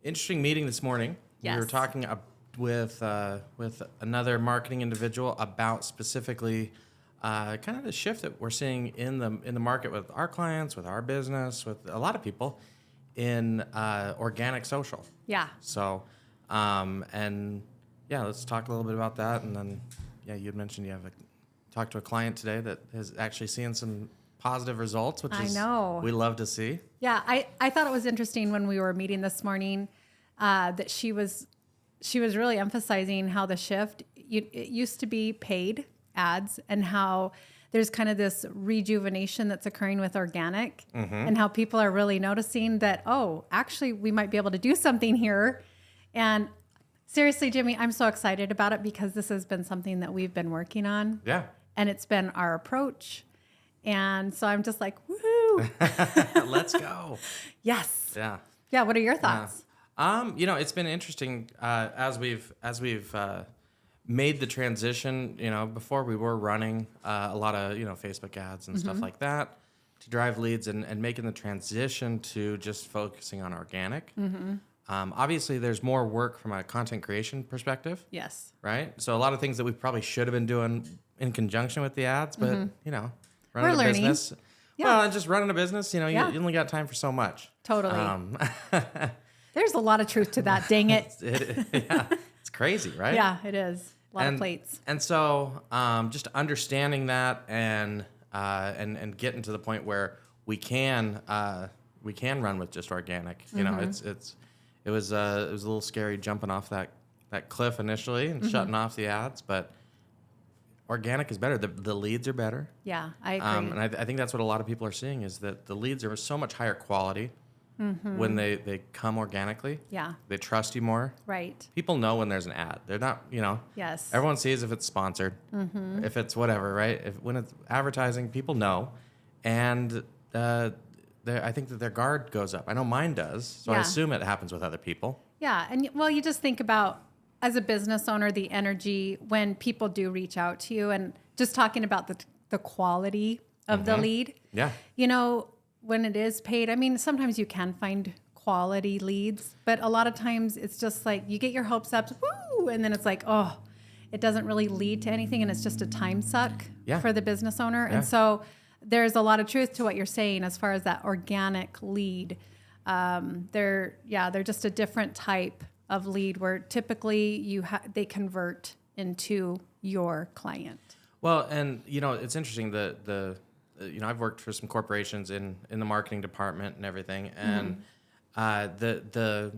Interesting meeting this morning. Yes. We were talking with another marketing individual about specifically kind of the shift that we're seeing in the market with our clients, with our business, with a lot of people in organic social. Yeah. So, let's talk a little bit about that. And then, you had mentioned you have talked to a client today that is actually seeing some positive results, which I know. we love to see. Yeah, I thought it was interesting when we were meeting this morning that she was really emphasizing how the shift, it used to be paid ads and how there's kind of this rejuvenation that's occurring with organic and how people are really noticing that, oh, actually we might be able to do something here. And seriously, Jimmy, I'm so excited about it because this has been something that we've been working on. Yeah. And it's been our approach. And so I'm just like, woohoo. Let's go. Yes. Yeah. Yeah. What are your thoughts? It's been interesting as we've made the transition. Before we were running a lot of Facebook ads and stuff like that to drive leads, and making the transition to just focusing on organic. Obviously, there's more work from a content creation perspective. Yes. Right. So a lot of things that we probably should have been doing in conjunction with the ads, but running We're a learning. business. Yeah. Well, and just running a business, you Yeah. only got time for so much. Totally. There's a lot of truth to that. Dang it. It's crazy, right? Yeah, it is. A lot of plates. And so, just understanding that and getting to the point where we can run with just organic. It was a little scary jumping off that cliff initially and shutting off the ads, but organic is better. The leads are better. Yeah, I agree. And I think that's what a lot of people are seeing is that the leads are so much higher quality when they come organically. Yeah. They trust you more. Right. People know when there's an ad. They're not, Yes. Everyone sees if it's sponsored, if it's whatever, right? When it's advertising, people know. And I think that their guard goes up. I know mine does. So I Yeah. assume it happens with other people. Yeah. And well, you just think about as a business owner, the energy when people do reach out to you and just talking about the quality of the lead. Yeah. When it is paid, I mean, sometimes you can find quality leads, but a lot of times it's just like you get your hopes up, woo, and then it's like, oh, it doesn't really lead to anything, and it's just a time suck for the business owner. Yeah. And so there's a lot of truth to what you're saying as far as that organic lead. They're just a different type of lead where typically they convert into your client. Well, and it's interesting I've worked for some corporations in the marketing department and everything, and the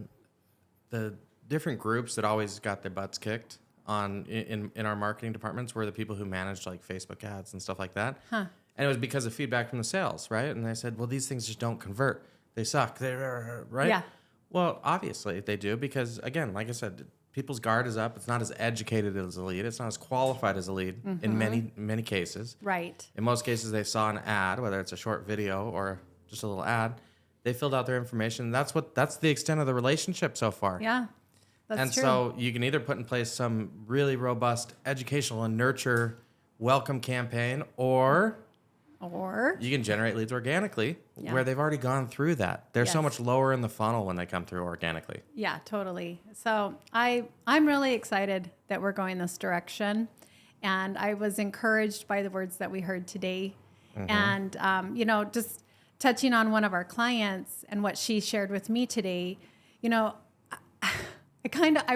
different groups that always got their butts kicked in our marketing departments were the people who managed like Facebook ads and stuff like that. Huh. And it was because of feedback from the sales, right? And they said, well, these things just don't convert. They suck. They're right. Yeah. Well, obviously they do because, again, like I said, people's guard is up. It's not as educated as a lead. It's not as qualified as a lead in many cases. Right. In most cases, they saw an ad, whether it's a short video or just a little ad. They filled out their information. That's the extent of the relationship so far. Yeah, that's true. So you can either put in place some really robust educational and nurture welcome campaign, or you can generate leads organically where they've already gone through that. They're so much lower in the funnel when they come through organically. Yeah, totally. So I'm really excited that we're going this direction. And I was encouraged by the words that we heard today. And, just touching on one of our clients and what she shared with me today, I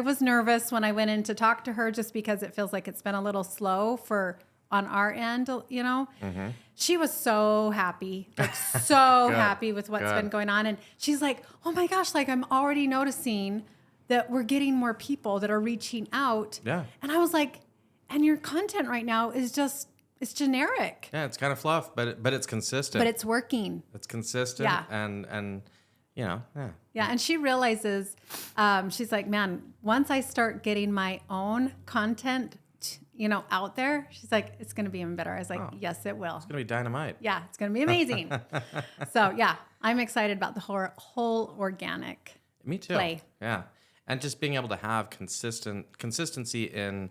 was nervous when I went in to talk to her just because it feels like it's been a little slow on our end, She was so happy, happy with what's been going on. And she's like, oh my gosh, like I'm already noticing that we're getting more people that are reaching out. Yeah. And I was like, and your content right now is it's generic. Yeah, it's kind of fluff, but it's consistent. But it's working. It's consistent. Yeah. And yeah. Yeah, and she realizes, she's like, man, once I start getting my own content out there, she's like, it's going to be even better. I was like, yes, it will. It's going to be dynamite. Yeah, it's going to be amazing. So yeah, I'm excited about the whole organic Me too. play. Yeah. And just being able to have consistency in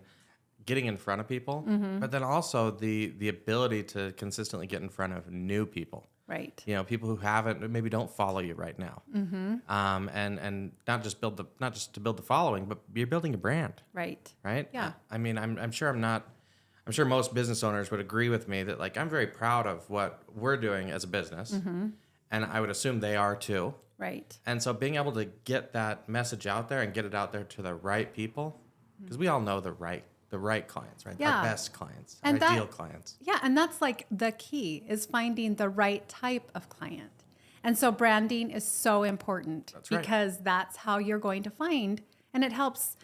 getting in front of people, but then also the ability to consistently get in front of new people. Right. You know, people who haven't, maybe don't follow you right now. And not just to build the following, but you're building a brand, Right. right? Yeah. I mean, I'm sure most business owners would agree with me that like I'm very proud of what we're doing as a business, and I would assume they are too. Right. And so being able to get that message out there and get it out there to the right people, because we all know the right clients, right? Yeah. Our best clients, And our ideal clients. Yeah, and that's like the key is finding the right type of client. And so branding is so important That's right. because that's how you're going to find, and it helps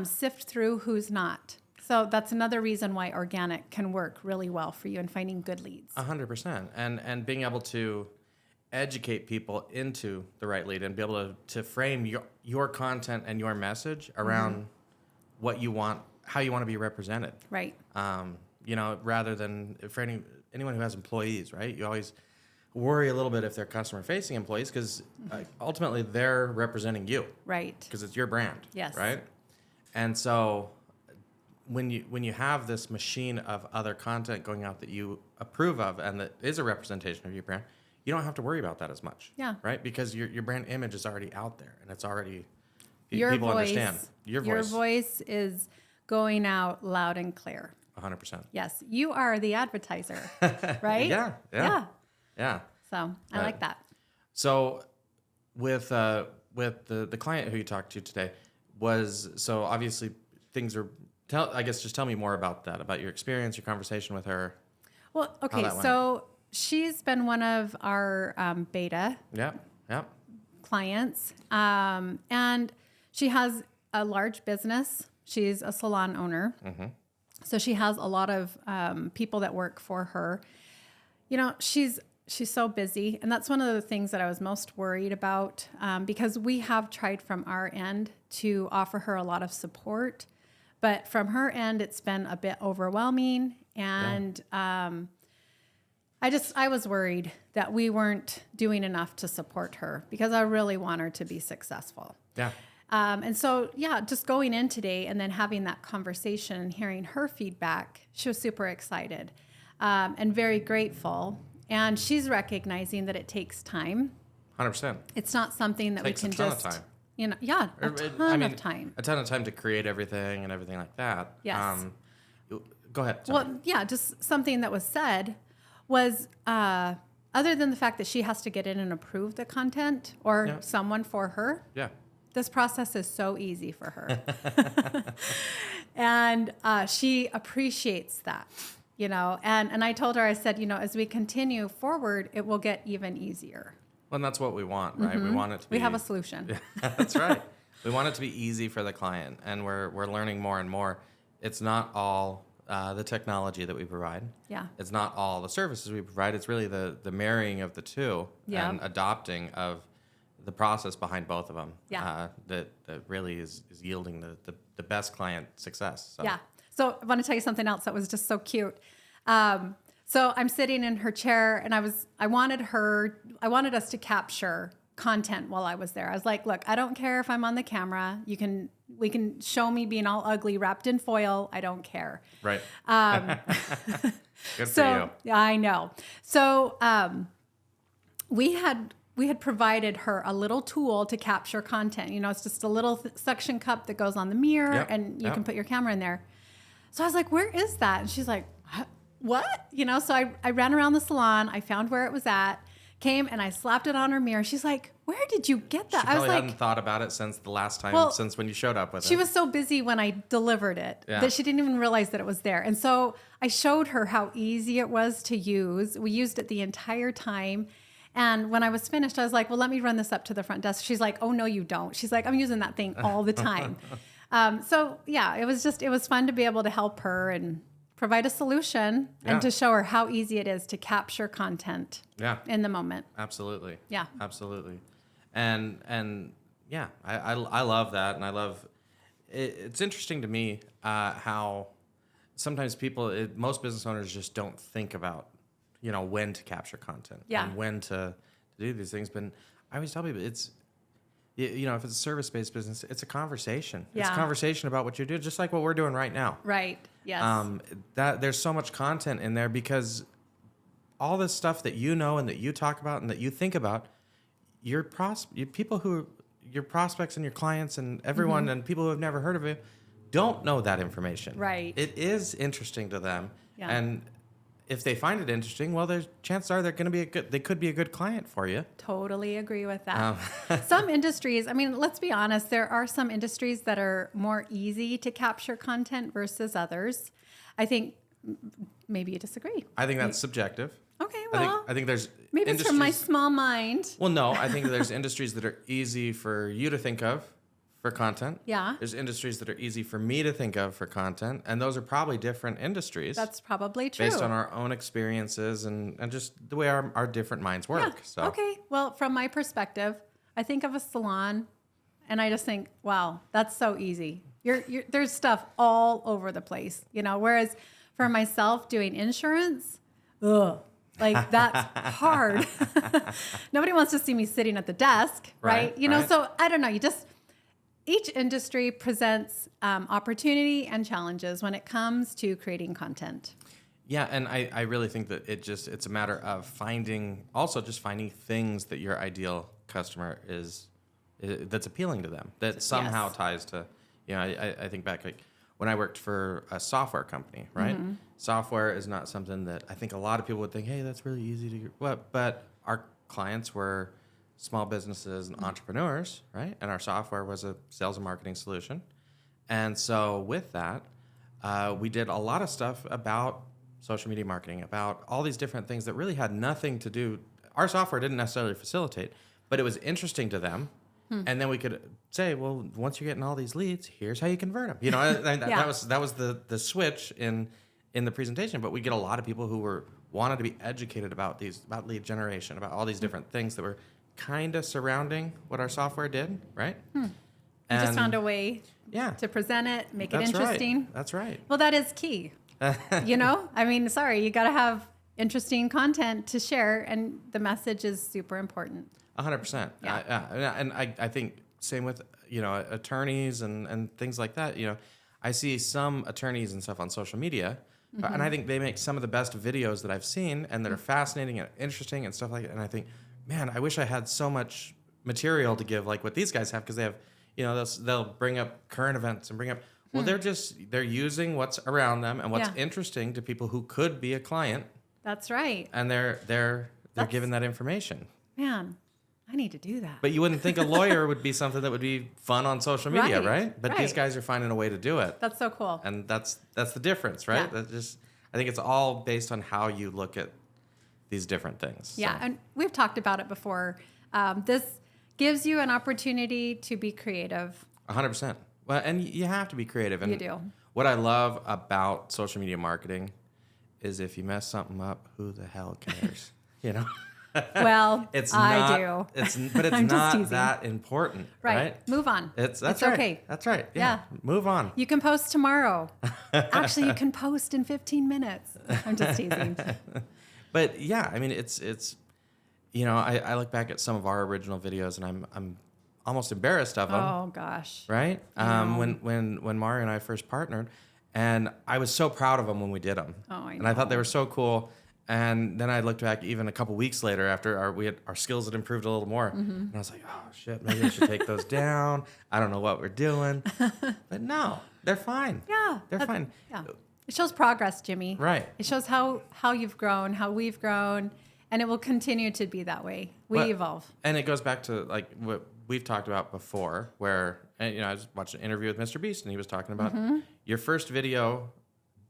sift through who's not. So that's another reason why organic can work really well for you in finding good leads. 100%. And being able to educate people into the right lead and be able to frame your content and your message around what you want, how you want to be represented. Right. You know, rather than for anyone who has employees, right? You always worry a little bit if they're customer-facing employees because ultimately they're representing you. Right. Because it's your brand. Yes. Right? And so when you have this machine of other content going out that you approve of and that is a representation of your brand, you don't have to worry about that as much. Yeah. Right? Because your brand image is already out there and it's already Your people voice, understand. Your voice is going out loud and clear. 100%. Yes, you are the advertiser, right? Yeah. So I like that. So with the client who you talked to today so obviously things are just tell me more about that, about your experience, your conversation with her. Well, okay, so she's been one of our beta clients, and she has a large business. She's a salon owner, so she has a lot of people that work for her. You know, she's so busy, and that's one of the things that I was most worried about because we have tried from our end to offer her a lot of support, but from her end, it's been a bit overwhelming, and I was worried that we weren't doing enough to support her because I really want her to be successful. Yeah. And so, just going in today and then having that conversation and hearing her feedback, she was super excited and very grateful. And she's recognizing that it takes time. 100%. It's not something that we can just, time. a ton of time. A ton of time to create everything and everything like that. Yes. Go ahead. Well, just something that was said was, other than the fact that she has to get in and approve the content or someone for her. Yeah. This process is so easy for her. And she appreciates that, and I told her, I said, as we continue forward, it will get even easier. Well, and that's what we want, right? We want it to be. We have a solution. That's right. We want it to be easy for the client, and we're learning more and more. It's not all the technology that we provide. Yeah. It's not all the services we provide. It's really the marrying of the two and adopting of the process behind both of them. Yeah. That really is yielding the best client success. So. Yeah. So I want to tell you something else that was just so cute. So I'm sitting in her chair, and I wanted us to capture content while I was there. I was like, look, I don't care if I'm on the camera. We can show me being all ugly, wrapped in foil. I don't care. Right. Good So for you. yeah, I know. So we had provided her a little tool to capture content. It's just a little suction cup that goes on the mirror, and you can put your camera in there. So I was like, where is that? And she's like, what? So I ran around the salon. I found where it was at, came, and I slapped it on her mirror. She's like, where did you get that? She I was probably like, hadn't thought about it since the last time, since when you showed up with it. She was so busy when I delivered it that she didn't even realize that it was there. And so I showed her how easy it was to use. We used it the entire time. And when I was finished, I was like, well, let me run this up to the front desk. She's like, oh, no, you don't. She's like, I'm using that thing all the time. It was fun to be able to help her and provide a solution and to show her how easy it is to capture content in the moment. Absolutely. Yeah. Absolutely. And I love that. And I love it's interesting to me how sometimes most business owners just don't think about, when to capture content and when to do these things. But I always tell people if it's a service-based business, it's a conversation. Yeah. It's a conversation about what you're doing, just like what we're doing right now. Right. Yes. That there's so much content in there because all this stuff that you know and that you talk about and that you think about, your prospects and your clients and everyone and people who have never heard of it don't know that information. Right. It is interesting to them. Yeah. And if they find it interesting, well, there's chances are they could be a good client for you. Totally agree with that. Some industries, I mean, let's be honest, there are some industries that are more easy to capture content versus others. I think maybe you disagree. I think that's subjective. Okay, well, I think there's maybe it's from my small mind. Well, no, I think there's industries that are easy for you to think of for content. Yeah. There's industries that are easy for me to think of for content, and those are probably different industries. That's probably true. Based on our own experiences and just the way our different minds work. Yeah. So. Okay, well, from my perspective, I think of a salon, and I just think, wow, that's so easy. There's stuff all over the place, whereas for myself doing insurance, like that's hard. Nobody wants to see me sitting at the desk, right? Right. So I don't know. Each industry presents opportunity and challenges when it comes to creating content. Yeah, and I really think that it's a matter of finding things that your ideal customer that's appealing to them, that somehow ties to, I think back like when I worked for a software company, right? Mm-hmm. Software is not something that I think a lot of people would think, hey, that's really easy to get. But our clients were small businesses and entrepreneurs, right? And our software was a sales and marketing solution. And so with that, we did a lot of stuff about social media marketing, about all these different things that really had nothing to do. Our software didn't necessarily facilitate, but it was interesting to them. And then we could say, well, once you're getting all these leads, here's how you convert them. That was the switch in the presentation. But we get a lot of people who wanted to be educated about lead generation, about all these different things that were kind of surrounding what our software did, right? You just found a way to present it, make it interesting. Right. That's right. Well, that is key. I mean, sorry, you got to have interesting content to share, and the message is super important. 100%. Yeah. And I think same with, attorneys and things like that. I see some attorneys and stuff on social media, and I think they make some of the best videos that I've seen and that are fascinating and interesting and stuff like that. And I think, man, I wish I had so much material to give like what these guys have, because they have, they'll bring up current events and bring up, well, they're using what's around them and what's interesting to people who could be a client. That's right. And they're giving that information. Man, I need to do that. But you wouldn't think a lawyer would be something that would be fun on social media, right? But right. These guys are finding a way to do it. That's so cool. And that's the difference, right? Yeah. I think it's all based on how you look at these different things. Yeah, so. and we've talked about it before. This gives you an opportunity to be creative. 100%. Well, and you have to be creative. And you do. What I love about social media marketing is if you mess something up, who the hell cares? Well, I do. But it's not that important, right? Move on. That's right. Okay. That's right. Yeah. Move on. You can post tomorrow. Actually, you can post in 15 minutes. I'm just teasing. But yeah, I mean, it's I look back at some of our original videos and I'm almost embarrassed of them. Oh gosh. Right? When Mario and I first partnered, and I was so proud of them when we did them. Oh, I know. And I thought they were so cool. And then I looked back even a couple weeks later after our skills had improved a little more. Mm-hmm. And I was like, oh shit, maybe I should take those down. I don't know what we're doing. But no, they're fine. Yeah. They're fine. Yeah. It shows progress, Jimmy. Right. It shows how you've grown, how we've grown, and it will continue to be that way. We evolve. And it goes back to like what we've talked about before, where I was watching an interview with Mr. Beast, and he was talking about your first video.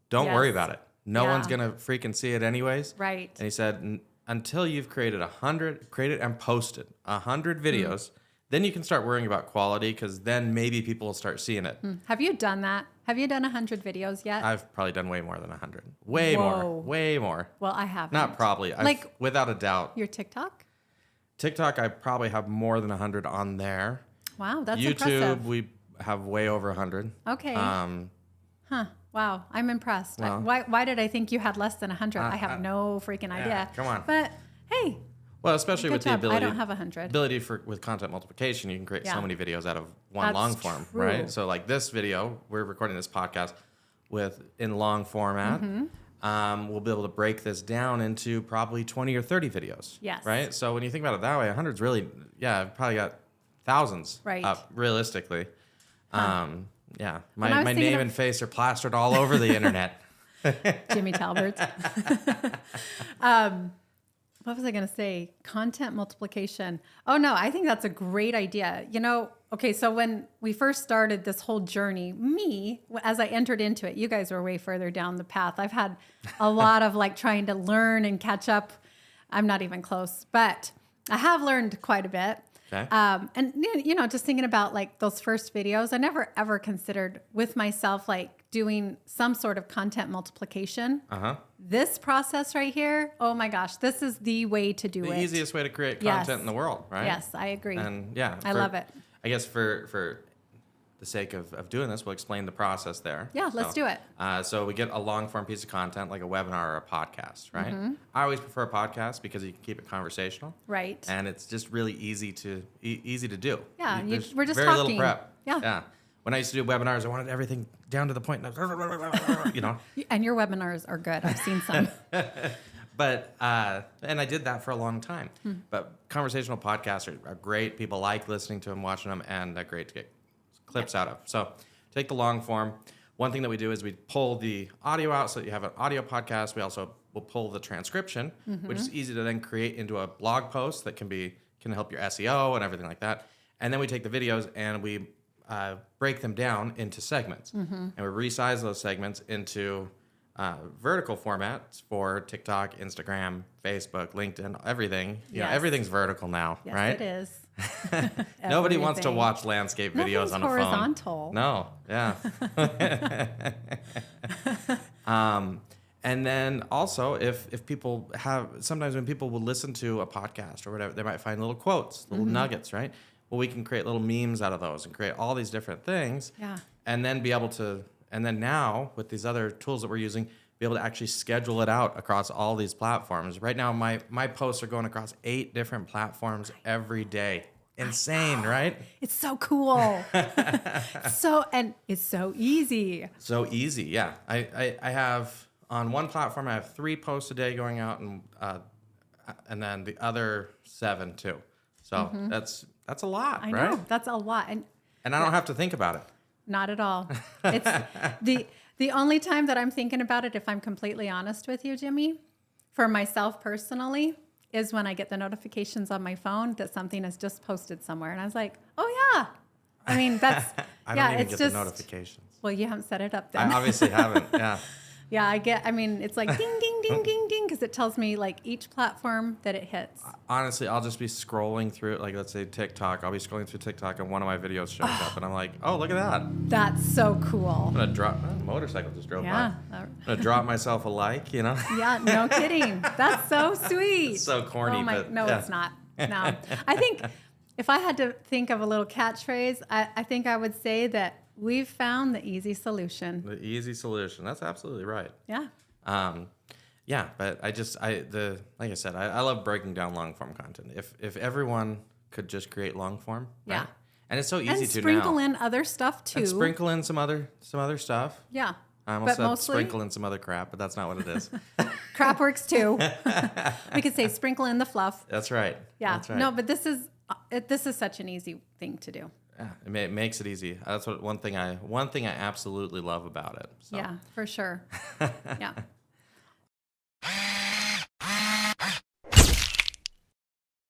Don't worry about it. No one's gonna freaking see it anyways. Right. And he said, until you've created and posted 100 videos, then you can start worrying about quality, because then maybe people will start seeing it. Have you done that? Have you done 100 videos yet? I've probably done way more than 100. Way more. Well, I haven't. Not probably. Without a doubt. Your TikTok? TikTok, I probably have more than 100 on there. Wow, that's YouTube, impressive. we have way over 100. Okay. Wow, I'm impressed. Well, why did I think you had less than 100? I have no freaking idea. Come on. But hey. Well, especially with the ability. I don't have 100. Ability with content multiplication, you can create so many videos out of one long form, true. right? So like this video, we're recording this podcast in long format. we'll be able to break this down into probably 20 or 30 videos. Yes. Right? So when you think about it that way, 100's really, I've probably got thousands Right. up realistically. Yeah. When I was My thinking name of- and face are plastered all over the internet. Jimmy Talbert's. What was I going to say? Content multiplication. Oh, no, I think that's a great idea. Okay, so when we first started this whole journey, as I entered into it, you guys were way further down the path. I've had a lot of trying to learn and catch up. I'm not even close, but I have learned quite a bit. Okay. And just thinking about those first videos, I never ever considered with myself doing some sort of content multiplication. This process right here, oh my gosh, this is the way to do it. The easiest way to create Yes. content in the world, right? Yes, I agree. And I love it. I guess for the sake of doing this, we'll explain the process there. Yeah, let's do it. So we get a long form piece of content like a webinar or a podcast, right? Mm-hmm. I always prefer a podcast because you can keep it conversational. Right. And it's just really easy to do. Yeah, There's we're just very talking. little prep. Yeah. When I used to do webinars, I wanted everything down to the point. And your webinars are good. I've seen some. But and I did that for a long time. But conversational podcasts are great. People like listening to them, watching them, and they're great to get clips out of. So take the long form. One thing that we do is we pull the audio out so that you have an audio podcast. We also will pull the transcription, which is easy to then create into a blog post that can help your SEO and everything like that. And then we take the videos and we break them down into segments. And we resize those segments into vertical formats for TikTok, Instagram, Facebook, LinkedIn, everything. Yes. Everything's vertical now, Yes, right? it is. Nobody wants to Everything. watch landscape videos Nothing's on a phone. horizontal. No, yeah. And then also, if people sometimes when people will listen to a podcast or whatever, they might find little quotes, little nuggets, right? Well, we can create little memes out of those and create all these different things. Yeah. And then now with these other tools that we're using, be able to actually schedule it out across all these platforms. Right now, my posts are going across 8 different platforms every day. Insane, right? It's so cool. And it's so easy. So easy, yeah. I have on one platform I have 3 posts a day going out, and then the other 7 too. So that's a lot, I right? know. That's a lot. And I don't have to think about it. not at all. It's the only time that I'm thinking about it, if I'm completely honest with you, Jimmy, for myself personally, is when I get the notifications on my phone that something is just posted somewhere. And I was like, oh, yeah. I mean, that's, I yeah, don't even it's get just, the notifications. well, you haven't set it up then. I obviously haven't, yeah. Yeah, it's like ding, ding, ding, ding, ding, because it tells me each platform that it hits. Honestly, I'll just be scrolling through it. Let's say TikTok. I'll be scrolling through TikTok and one of my videos shows up and I'm like, oh, look at that. I'm That's so cool. going to drop, motorcycle just drove Yeah. by. I'm going to drop myself a like, Yeah, no kidding. That's so sweet. It's so corny, Oh my, but no, yeah. it's not. No. I think if I had to think of a little catchphrase, I think I would say that we've found the easy solution. The easy solution. That's absolutely right. Yeah. Yeah, but like I said, I love breaking down long form content. If everyone could just create long form, Yeah. right? And it's so easy And to sprinkle now. in other stuff too. And sprinkle in some other stuff. Yeah. I almost But said mostly- sprinkle in some other crap, but that's not what it is. Crap works too. We could say sprinkle in the fluff. That's right. Yeah. That's right. No, but this is such an easy thing to do. Yeah, it makes it easy. That's one thing I absolutely love about it. So. Yeah, for sure. Yeah.